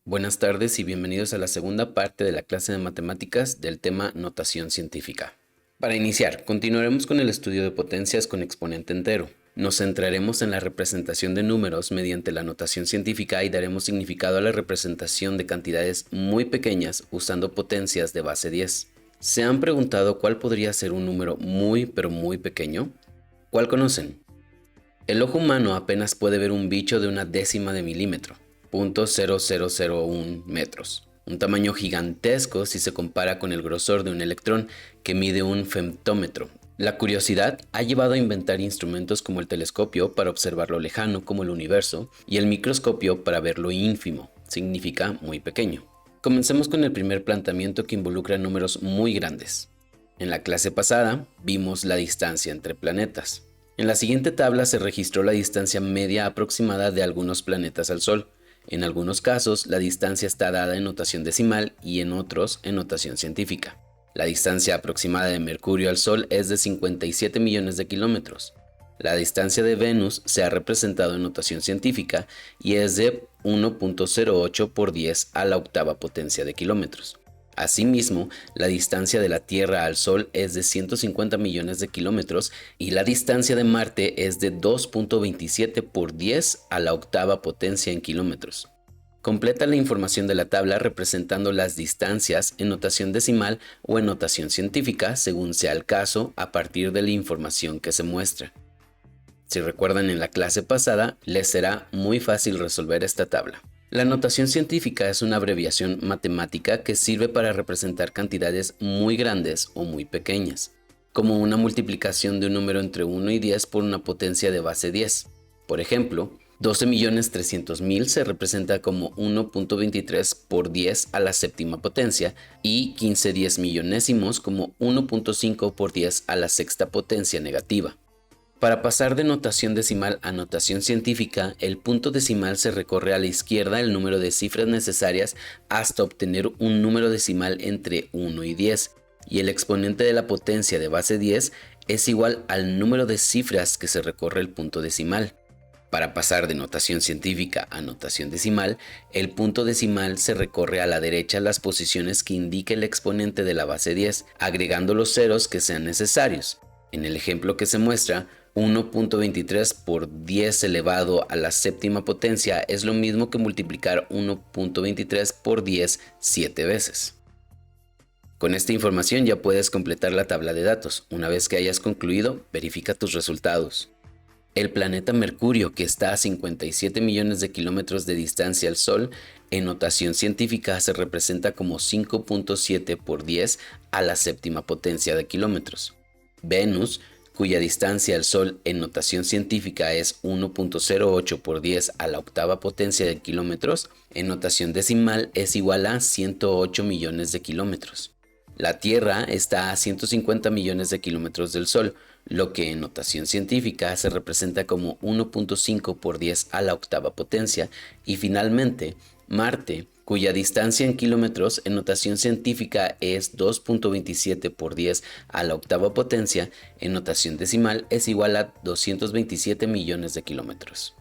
Buenas tardes y bienvenidos a la segunda parte de la clase de matemáticas del tema notación científica. Para iniciar, continuaremos con el estudio de potencias con exponente entero. Nos centraremos en la representación de números mediante la notación científica y daremos significado a la representación de cantidades muy pequeñas usando potencias de base 10. ¿Se han preguntado cuál podría ser un número muy pero muy pequeño? ¿Cuál conocen? El ojo humano apenas puede ver un bicho de una décima de milímetro, 0.0001 metros. Un tamaño gigantesco si se compara con el grosor de un electrón que mide un femtómetro. La curiosidad ha llevado a inventar instrumentos como el telescopio para observar lo lejano como el universo y el microscopio para ver lo ínfimo, significa muy pequeño. Comencemos con el primer planteamiento que involucra números muy grandes. En la clase pasada vimos la distancia entre planetas. En la siguiente tabla se registró la distancia media aproximada de algunos planetas al Sol. En algunos casos, la distancia está dada en notación decimal y en otros en notación científica. La distancia aproximada de Mercurio al Sol es de 57 millones de kilómetros. La distancia de Venus se ha representado en notación científica y es de 1.08 por 10 a la octava potencia de kilómetros. Asimismo, la distancia de la Tierra al Sol es de 150 millones de kilómetros y la distancia de Marte es de 2.27 por 10 a la octava potencia en kilómetros. Completa la información de la tabla representando las distancias en notación decimal o en notación científica según sea el caso a partir de la información que se muestra. Si recuerdan en la clase pasada, les será muy fácil resolver esta tabla. La notación científica es una abreviación matemática que sirve para representar cantidades muy grandes o muy pequeñas, como una multiplicación de un número entre 1 y 10 por una potencia de base 10. Por ejemplo, 12.300.000 se representa como 1.23 por 10 a la séptima potencia y 15 millonésimos como 1.5 por 10 a la sexta potencia negativa. Para pasar de notación decimal a notación científica, el punto decimal se recorre a la izquierda el número de cifras necesarias hasta obtener un número decimal entre 1 y 10, y el exponente de la potencia de base 10 es igual al número de cifras que se recorre el punto decimal. Para pasar de notación científica a notación decimal, el punto decimal se recorre a la derecha las posiciones que indica el exponente de la base 10, agregando los ceros que sean necesarios. En el ejemplo que se muestra, 1.23 por 10 elevado a la séptima potencia es lo mismo que multiplicar 1.23 por 10 7 veces. Con esta información ya puedes completar la tabla de datos. Una vez que hayas concluido, verifica tus resultados. El planeta Mercurio, que está a 57 millones de kilómetros de distancia al Sol, en notación científica se representa como 5.7 por 10 a la séptima potencia de kilómetros. Venus, cuya distancia al Sol en notación científica es 1.08 por 10 a la octava potencia de kilómetros, en notación decimal es igual a 108 millones de kilómetros. La Tierra está a 150 millones de kilómetros del Sol, lo que en notación científica se representa como 1.5 por 10 a la octava potencia, y finalmente, Marte, cuya distancia en kilómetros en notación científica es 2.27 por 10 a la octava potencia, en notación decimal es igual a 227 millones de kilómetros.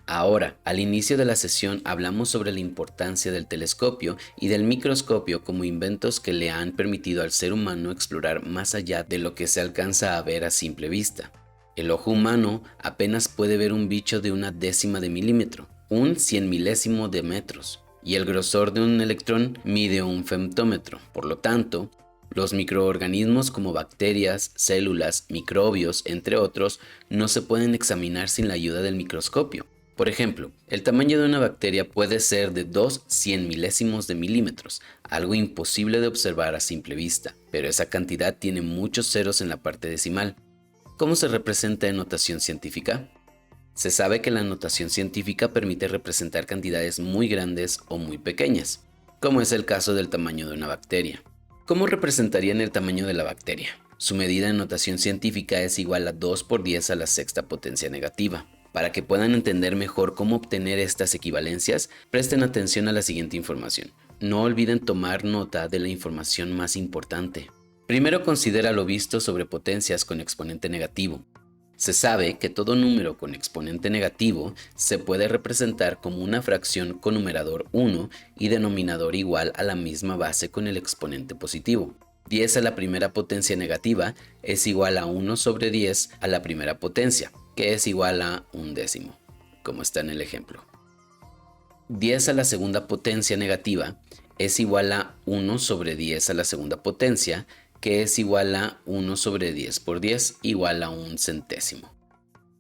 Ahora, al inicio de la sesión hablamos sobre la importancia del telescopio y del microscopio como inventos que le han permitido al ser humano explorar más allá de lo que se alcanza a ver a simple vista. El ojo humano apenas puede ver un bicho de una décima de milímetro, un 100.000º de metros, y el grosor de un electrón mide un femtómetro. Por lo tanto, los microorganismos como bacterias, células, microbios, entre otros, no se pueden examinar sin la ayuda del microscopio. Por ejemplo, el tamaño de una bacteria puede ser de 2 100.000º de milímetros, algo imposible de observar a simple vista, pero esa cantidad tiene muchos ceros en la parte decimal. ¿Cómo se representa en notación científica? Se sabe que la notación científica permite representar cantidades muy grandes o muy pequeñas, como es el caso del tamaño de una bacteria. ¿Cómo representarían el tamaño de la bacteria? Su medida en notación científica es igual a 2 por 10 a la sexta potencia negativa. Para que puedan entender mejor cómo obtener estas equivalencias, presten atención a la siguiente información. No olviden tomar nota de la información más importante. Primero considera lo visto sobre potencias con exponente negativo. Se sabe que todo número con exponente negativo se puede representar como una fracción con numerador 1 y denominador igual a la misma base con el exponente positivo. 10 a la primera potencia negativa es igual a 1 sobre 10 a la primera potencia, que es igual a 1/10, como está en el ejemplo. 10 a la segunda potencia negativa es igual a 1 sobre 10 a la segunda potencia, que es igual a 1 sobre 10 por 10, igual a 1/100.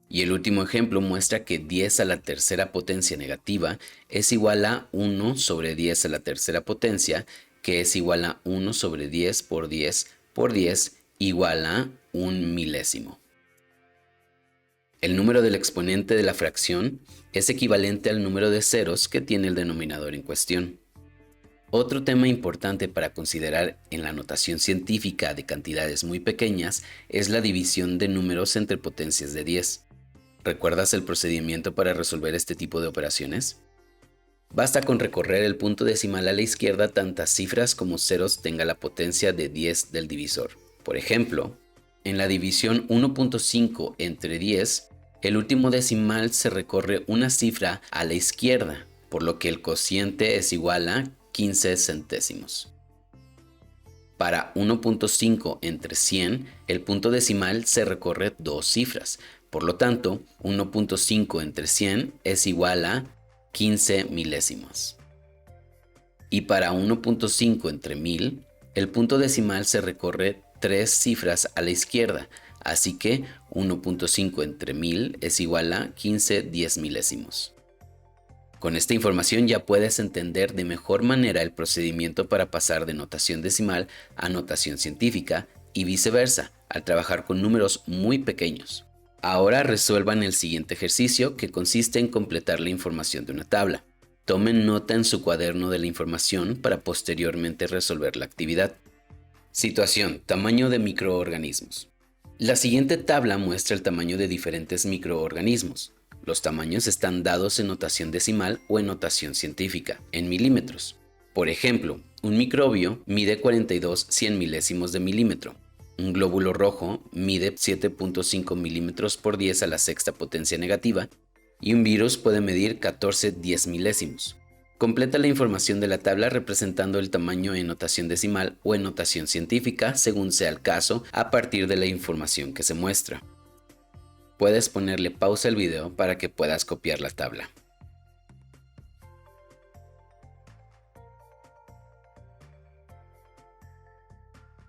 Y el último ejemplo muestra que 10 a la tercera potencia negativa es igual a 1 sobre 10 a la tercera potencia, que es igual a 1 sobre 10 por 10 por 10, igual a 1/1000. El número del exponente de la fracción es equivalente al número de ceros que tiene el denominador en cuestión. Otro tema importante para considerar en la notación científica de cantidades muy pequeñas es la división de números entre potencias de 10. ¿Recuerdas el procedimiento para resolver este tipo de operaciones? Basta con recorrer el punto decimal a la izquierda tantas cifras como ceros tenga la potencia de 10 del divisor. Por ejemplo, en la división 1.5 entre 10, el último decimal se recorre una cifra a la izquierda, por lo que el cociente es igual a 15 centésimos. Para 1.5 entre 100, el punto decimal se recorre dos cifras. Por lo tanto, 1.5 entre 100 es igual a 15 milésimas. Y para 1.5 entre 1000, el punto decimal se recorre tres cifras a la izquierda, así que 1.5 entre 1000 es igual a 15 10 milésimos. Con esta información ya puedes entender de mejor manera el procedimiento para pasar de notación decimal a notación científica y viceversa, al trabajar con números muy pequeños. Ahora resuelvan el siguiente ejercicio, que consiste en completar la información de una tabla. Tomen nota en su cuaderno de la información para posteriormente resolver la actividad. Situación: tamaño de microorganismos. La siguiente tabla muestra el tamaño de diferentes microorganismos. Los tamaños están dados en notación decimal o en notación científica, en milímetros. Por ejemplo, un microbio mide 42 cienmilésimos de milímetro. Un glóbulo rojo mide 7.5 milímetros por 10 a la sexta potencia negativa y un virus puede medir 14 10 milésimos. Completa la información de la tabla representando el tamaño en notación decimal o en notación científica, según sea el caso, a partir de la información que se muestra. Puedes ponerle pausa al video para que puedas copiar la tabla.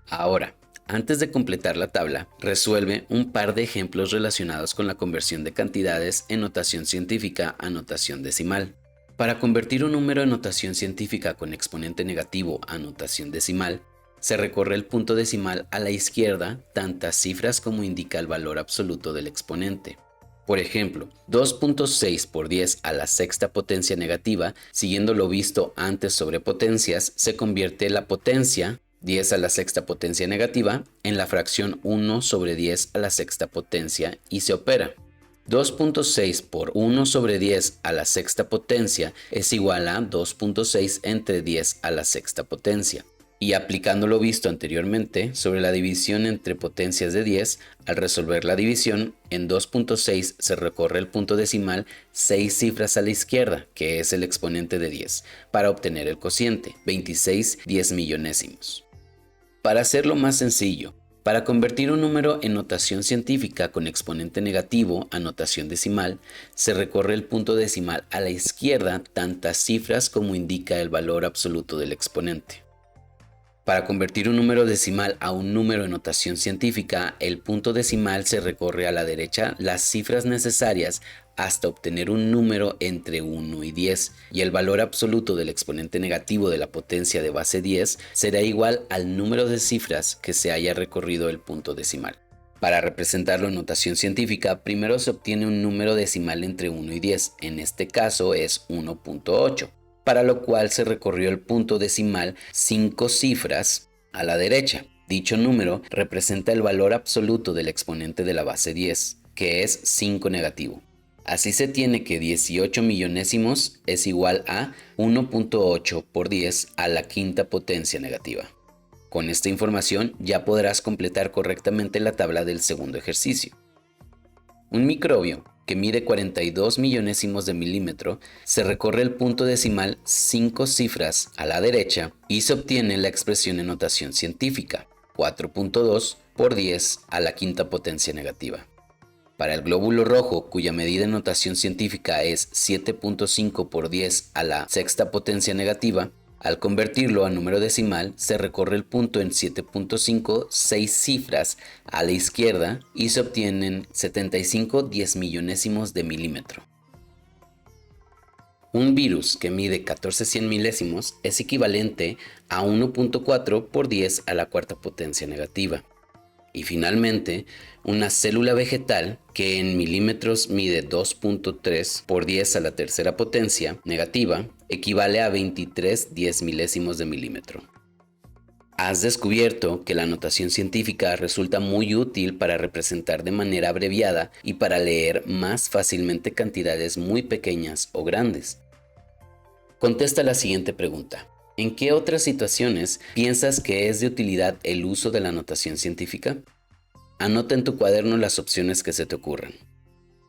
Ahora, antes de completar la tabla, resuelve un par de ejemplos relacionados con la conversión de cantidades en notación científica a notación decimal. Para convertir un número en notación científica con exponente negativo a notación decimal, se recorre el punto decimal a la izquierda tantas cifras como indica el valor absoluto del exponente. Por ejemplo, 2.6 por 10 a la sexta potencia negativa, siguiendo lo visto antes sobre potencias, se convierte la potencia 10 a la sexta potencia negativa en la fracción 1 sobre 10 a la sexta potencia y se opera. 2.6 por 1 sobre 10 a la sexta potencia es igual a 2.6 entre 10 a la sexta potencia. Y aplicando lo visto anteriormente sobre la división entre potencias de 10, al resolver la división, en 2.6 se recorre el punto decimal 6 cifras a la izquierda, que es el exponente de 10, para obtener el cociente, 26 10 millonésimos. Para hacerlo más sencillo, para convertir un número en notación científica con exponente negativo a notación decimal, se recorre el punto decimal a la izquierda tantas cifras como indica el valor absoluto del exponente. Para convertir un número decimal a un número en notación científica, el punto decimal se recorre a la derecha las cifras necesarias hasta obtener un número entre 1 y 10, y el valor absoluto del exponente negativo de la potencia de base 10 será igual al número de cifras que se haya recorrido el punto decimal. Para representarlo en notación científica, primero se obtiene un número decimal entre 1 y 10, en este caso es 1.8. Para lo cual se recorrió el punto decimal 5 cifras a la derecha. Dicho número representa el valor absoluto del exponente de la base 10, que es 5 negativo. Así se tiene que 18 millonésimos es igual a 1.8 por 10 a la quinta potencia negativa. Con esta información ya podrás completar correctamente la tabla del segundo ejercicio. Un microbio que mide 42 millonésimos de milímetro, se recorre el punto decimal 5 cifras a la derecha y se obtiene la expresión en notación científica, 4.2 por 10 a la quinta potencia negativa. Para el glóbulo rojo, cuya medida en notación científica es 7.5 por 10 a la sexta potencia negativa, al convertirlo a número decimal, se recorre el punto en 7.5, 6 cifras a la izquierda y se obtienen 75 10 millonésimos de milímetro. Un virus que mide 14 100 milésimos es equivalente a 1.4 por 10 a la cuarta potencia negativa. Y finalmente, una célula vegetal que en milímetros mide 2.3 por 10 a la tercera potencia negativa equivale a 23 10 milésimos de milímetro. Has descubierto que la notación científica resulta muy útil para representar de manera abreviada y para leer más fácilmente cantidades muy pequeñas o grandes. Contesta la siguiente pregunta. ¿En qué otras situaciones piensas que es de utilidad el uso de la notación científica? Anota en tu cuaderno las opciones que se te ocurran.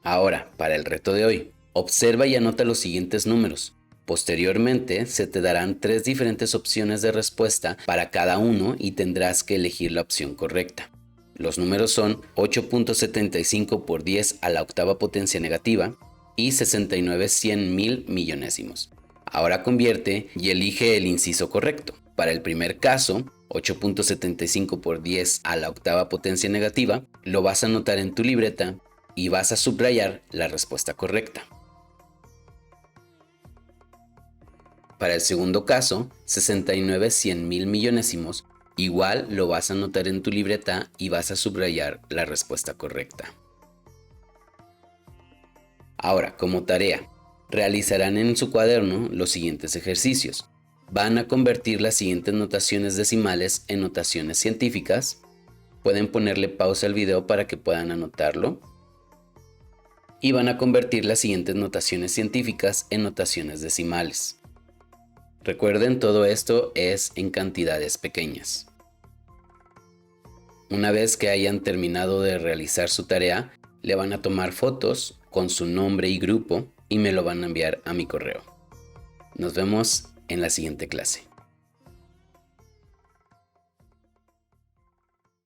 Ahora, para el reto de hoy, observa y anota los siguientes números. Posteriormente, se te darán 3 diferentes opciones de respuesta para cada uno y tendrás que elegir la opción correcta. Los números son 8.75 por 10 a la octava potencia negativa y 69 100 mil millonésimos. Ahora convierte y elige el inciso correcto. Para el primer caso, 8.75 por 10 a la octava potencia negativa, lo vas a anotar en tu libreta y vas a subrayar la respuesta correcta. Para el segundo caso, 69 100 mil millonésimos, igual lo vas a anotar en tu libreta y vas a subrayar la respuesta correcta. Ahora, como tarea, realizarán en su cuaderno los siguientes ejercicios. Van a convertir las siguientes notaciones decimales en notaciones científicas. Pueden ponerle pausa al video para que puedan anotarlo. Y van a convertir las siguientes notaciones científicas en notaciones decimales. Recuerden, todo esto es en cantidades pequeñas. Una vez que hayan terminado de realizar su tarea, le van a tomar fotos con su nombre y grupo y me lo van a enviar a mi correo. Nos vemos en la siguiente clase.